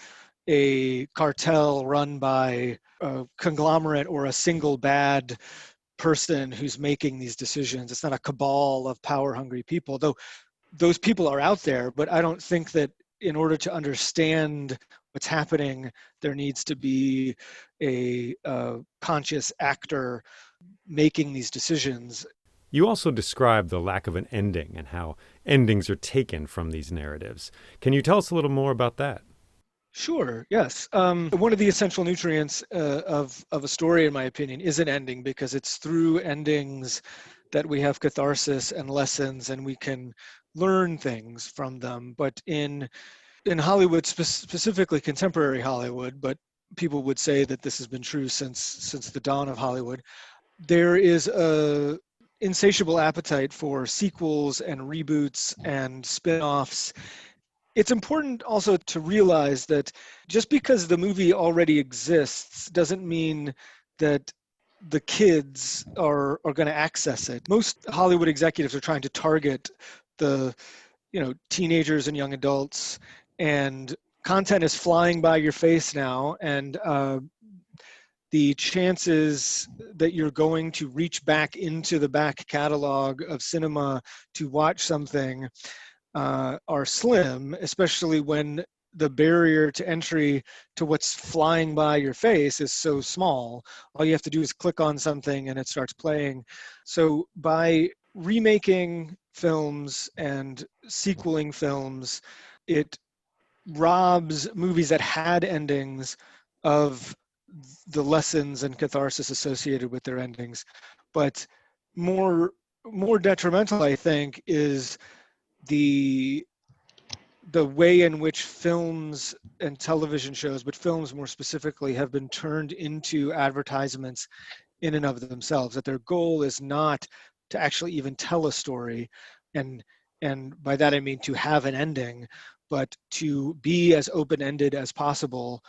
a cartel run by a conglomerate or a single bad person who's making these decisions. It's not a cabal of power hungry people, though those people are out there, but I don't think that in order to understand what's happening, there needs to be a conscious actor making these decisions. You also describe the lack of an ending and how endings are taken from these narratives. Can you tell us a little more about that? Sure. Yes. One of the essential nutrients of a story, in my opinion, is an ending, because it's through endings that we have catharsis and lessons, and we can learn things from them. But in Hollywood, specifically contemporary Hollywood, but people would say that this has been true since the dawn of Hollywood. There is a insatiable appetite for sequels and reboots and spin-offs. It's important also to realize that just because the movie already exists doesn't mean that the kids are going to access it. Most Hollywood executives are trying to target the teenagers and young adults, and content is flying by your face now, and the chances that you're going to reach back into the back catalog of cinema to watch something are slim, especially when the barrier to entry to what's flying by your face is so small. All you have to do is click on something and it starts playing. So by remaking films and sequeling films, it robs movies that had endings of the lessons and catharsis associated with their endings. But more more detrimental, I think, is the the way in which films and television shows, but films more specifically, have been turned into advertisements in and of themselves. That their goal is not to actually even tell a story, and and by that I mean to have an ending, but to be as open-ended as possible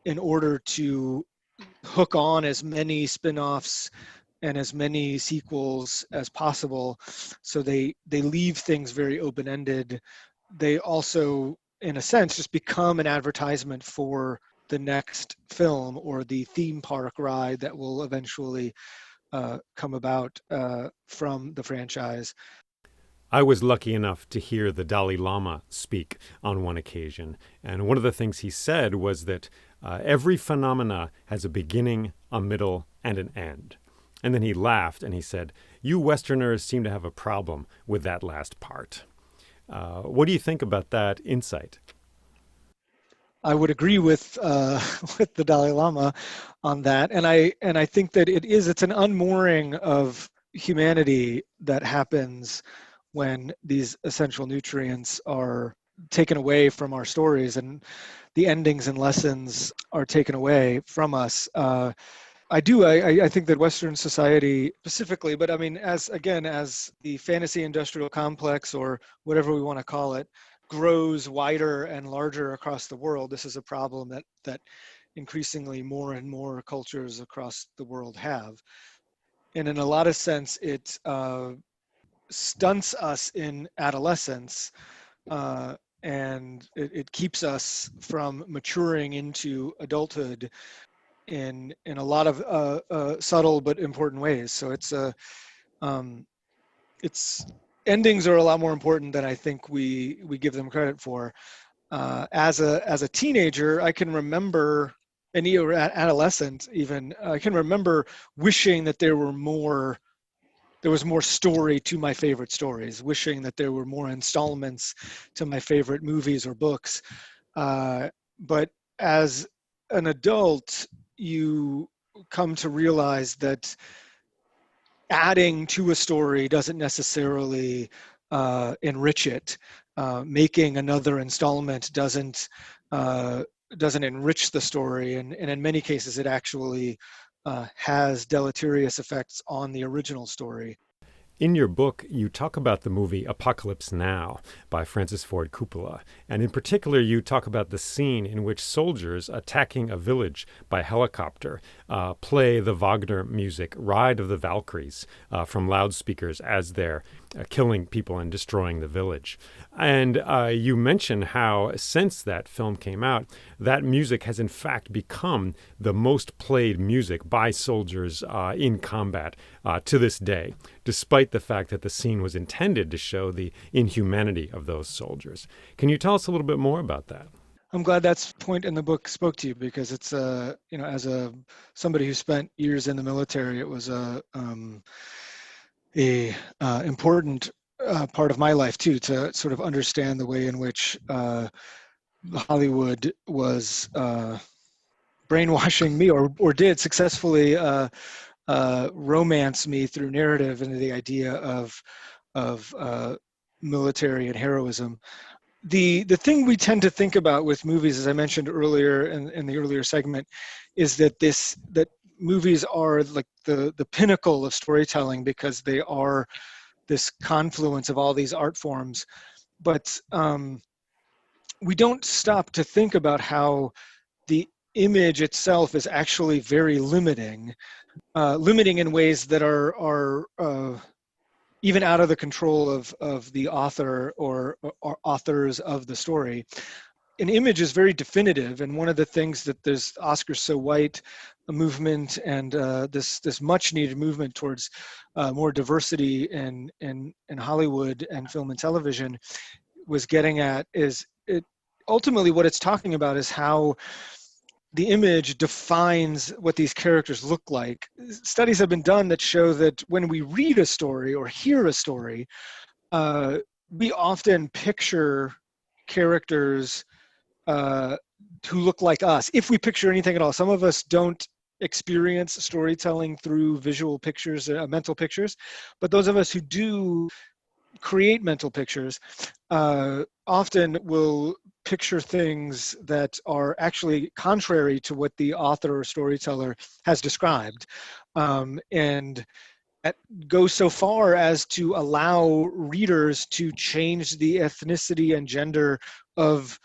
in order to hook on as many spin-offs and as many sequels as possible. So they leave things very open-ended. They also, in a sense, just become an advertisement for the next film or the theme park ride that will eventually come about from the franchise. I was lucky enough to hear the Dalai Lama speak on one occasion, and one of the things he said was that every phenomena has a beginning, a middle, and an end. And then he laughed and he said, "You Westerners seem to have a problem with that last part." What do you think about that insight? I would agree with with the Dalai Lama on that, and I think that it's an unmooring of humanity that happens when these essential nutrients are taken away from our stories, and the endings and lessons are taken away from us. I think that Western society specifically, but I mean, as the fantasy industrial complex, or whatever we want to call it, grows wider and larger across the world, this is a problem that increasingly more and more cultures across the world have. And in a lot of sense, it stunts us in adolescence, and it keeps us from maturing into adulthood in a lot of subtle but important ways. So um, it's endings are a lot more important than I think we give them credit for. As a teenager, I can remember and you were adolescent even, I can remember wishing that there was more story to my favorite stories, wishing that there were more installments to my favorite movies or books. But as an adult, you come to realize that adding to a story doesn't necessarily enrich it. Making another installment doesn't enrich the story, and in many cases, it actually has deleterious effects on the original story. In your book, you talk about the movie Apocalypse Now by Francis Ford Coppola. And in particular, you talk about the scene in which soldiers attacking a village by helicopter play the Wagner music, Ride of the Valkyries, from loudspeakers as they're killing people and destroying the village. And you mention how, since that film came out, that music has in fact become the most played music by soldiers in combat to this day, despite the fact that the scene was intended to show the inhumanity of those soldiers. Can you tell us a little bit more about that? I'm glad that point in the book spoke to you, because it's as a somebody who spent years in the military, it was a important part of my life too, to sort of understand the way in which Hollywood was brainwashing me, or did successfully romance me through narrative into the idea of military and heroism. The thing we tend to think about with movies, as I mentioned earlier in the earlier segment, is that movies are like the pinnacle of storytelling, because they are this confluence of all these art forms. But we don't stop to think about how the image itself is actually very limiting, limiting in ways that are even out of the control of the author or authors of the story. An image is very definitive, and one of the things that there's Oscars So White a movement, and this much needed movement towards more diversity in Hollywood and film and television was getting at, is it ultimately what it's talking about is how the image defines what these characters look like. Studies have been done that show that when we read a story or hear a story, we often picture characters who look like us, if we picture anything at all. Some of us don't experience storytelling through visual pictures, mental pictures, but those of us who do create mental pictures often will picture things that are actually contrary to what the author or storyteller has described. And that goes so far as to allow readers to change the ethnicity and gender of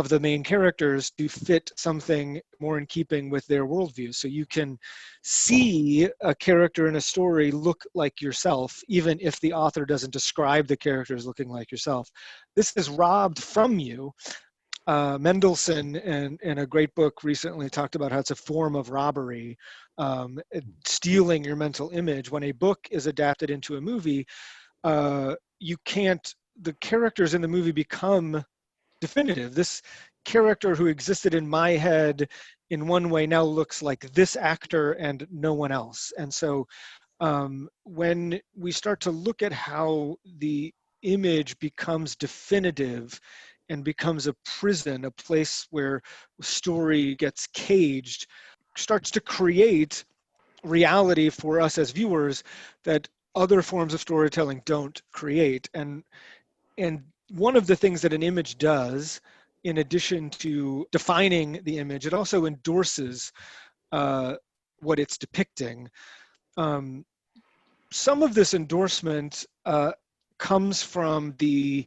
the main characters to fit something more in keeping with their worldview. So you can see a character in a story look like yourself, even if the author doesn't describe the characters looking like yourself. This is robbed from you. Mendelssohn, in a great book recently, talked about how it's a form of robbery, stealing your mental image. When a book is adapted into a movie, you can't, the characters in the movie become definitive. This character who existed in my head in one way now looks like this actor and no one else. And so when we start to look at how the image becomes definitive and becomes a prison, a place where story gets caged, starts to create reality for us as viewers that other forms of storytelling don't create. And one of the things that an image does, in addition to defining the image, it also endorses what it's depicting. Some of this endorsement comes from the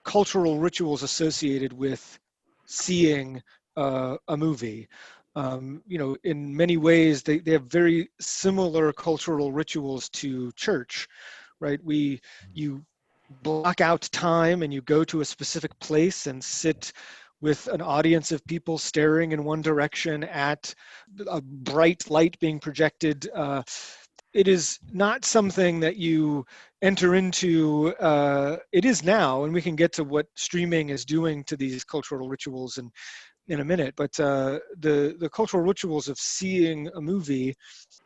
cultural rituals associated with seeing a movie. In many ways, they have very similar cultural rituals to church, right? You block out time and you go to a specific place and sit with an audience of people staring in one direction at a bright light being projected. It is not something that you enter into. It is now, and we can get to what streaming is doing to these cultural rituals and in a minute, but the cultural rituals of seeing a movie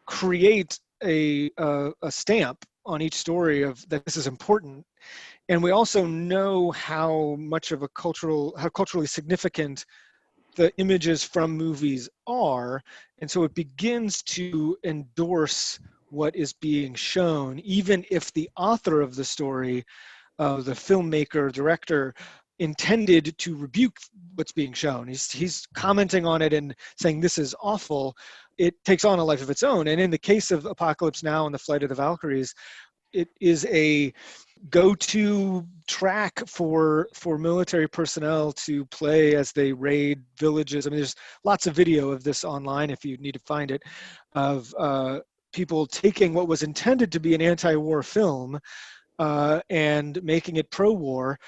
create a stamp on each story of that this is important. And we also know how culturally significant the images from movies are. And so it begins to endorse what is being shown, even if the author of the story, the filmmaker, director, intended to rebuke what's being shown. He's commenting on it and saying this is awful. It takes on a life of its own. And in the case of Apocalypse Now and the Flight of the Valkyries, it is a go-to track for military personnel to play as they raid villages. I mean, there's lots of video of this online if you need to find it, of people taking what was intended to be an anti-war film and making it pro-war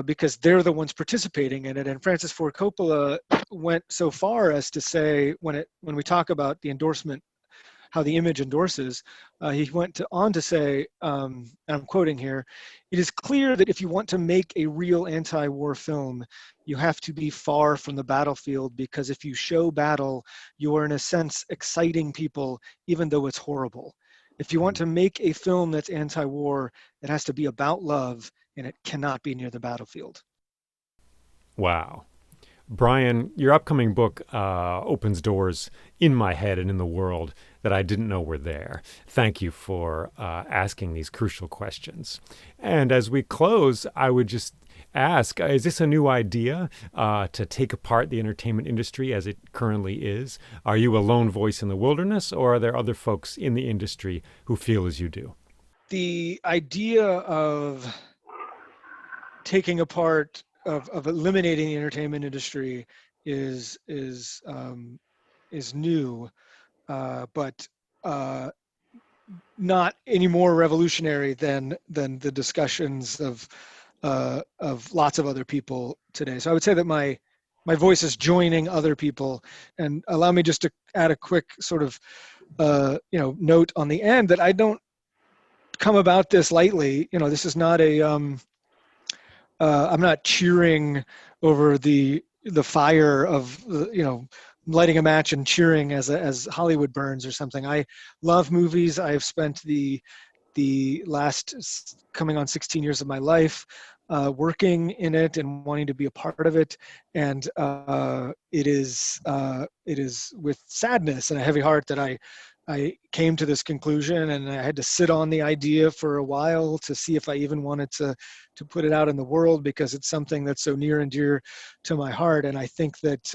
because they're the ones participating in it. And Francis Ford Coppola went so far as to say, when we talk about the endorsement, how the image endorses, he went on to say, and I'm quoting here, "It is clear that if you want to make a real anti-war film, you have to be far from the battlefield, because if you show battle, you are in a sense exciting people, even though it's horrible. If you want to make a film that's anti-war, it has to be about love, and it cannot be near the battlefield." Wow. Brian, your upcoming book opens doors in my head and in the world that I didn't know were there. Thank you for asking these crucial questions. And as we close, I would just ask, is this a new idea to take apart the entertainment industry as it currently is? Are you a lone voice in the wilderness, or are there other folks in the industry who feel as you do? The idea of taking apart, of eliminating the entertainment industry is new, but not any more revolutionary than the discussions of lots of other people today. So I would say that my voice is joining other people. And allow me just to add a quick sort of note on the end, that I don't come about this lightly. This is not I'm not cheering over the fire of lighting a match and cheering as Hollywood burns or something. I love movies. I've spent the last coming on 16 years of my life working in it and wanting to be a part of it. And it is with sadness and a heavy heart that I came to this conclusion, and I had to sit on the idea for a while to see if I even wanted to put it out in the world, because it's something that's so near and dear to my heart. And I think that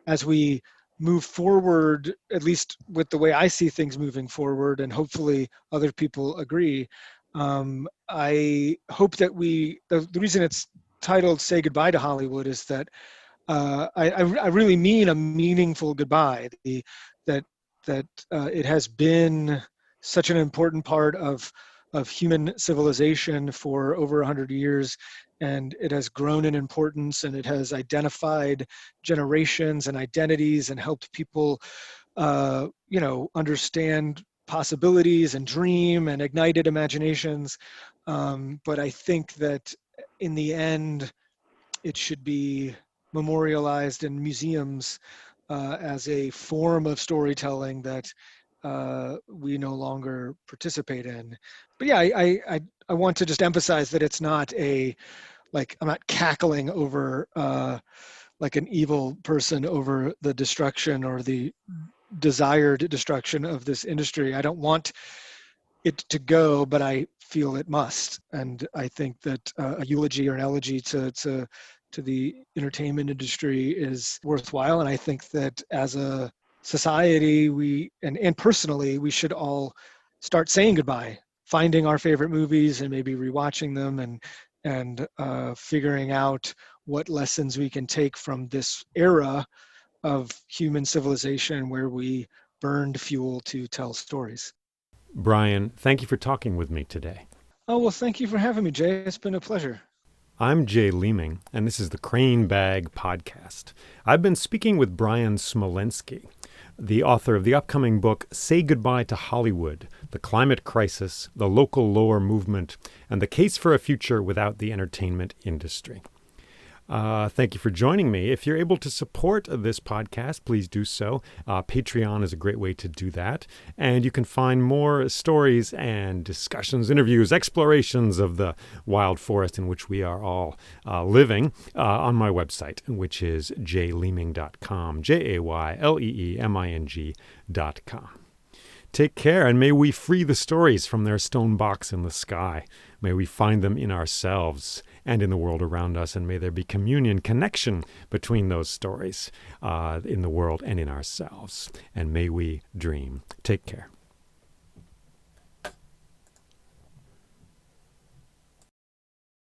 as we move forward, at least with the way I see things moving forward, and hopefully other people agree, I hope that the reason it's titled Say Goodbye to Hollywood is that I really mean a meaningful goodbye. That it has been such an important part of human civilization for over 100 years, and it has grown in importance, and it has identified generations and identities and helped people understand possibilities and dream and ignited imaginations. But I think that in the end, it should be memorialized in museums as a form of storytelling that we no longer participate in. But yeah, I want to just emphasize that it's not I'm not cackling over like an evil person over the destruction or the desired destruction of this industry. I don't want it to go, but I feel it must. And I think that a eulogy or an elegy to the entertainment industry is worthwhile. And I think that as a society, and personally, we should all start saying goodbye, finding our favorite movies and maybe rewatching them, and figuring out what lessons we can take from this era of human civilization where we burned fuel to tell stories. Brian, thank you for talking with me today. Oh, well, thank you for having me, Jay. It's been a pleasure. I'm Jay Leeming, and this is the Crane Bag Podcast. I've been speaking with Brain Smolensky, the author of the upcoming book, Say Goodbye to Hollywood, The Climate Crisis, the Local Lore Movement, and the Case for a Future Without the Entertainment Industry. Thank you for joining me. If you're able to support this podcast, please do so. Patreon is a great way to do that. And you can find more stories and discussions, interviews, explorations of the wild forest in which we are all living on my website, which is jayleeming.com, JAYLEEMING.com. Take care, and may we free the stories from their stone box in the sky. May we find them in ourselves and in the world around us, and may there be communion, connection between those stories in the world and in ourselves. And may we dream. Take care.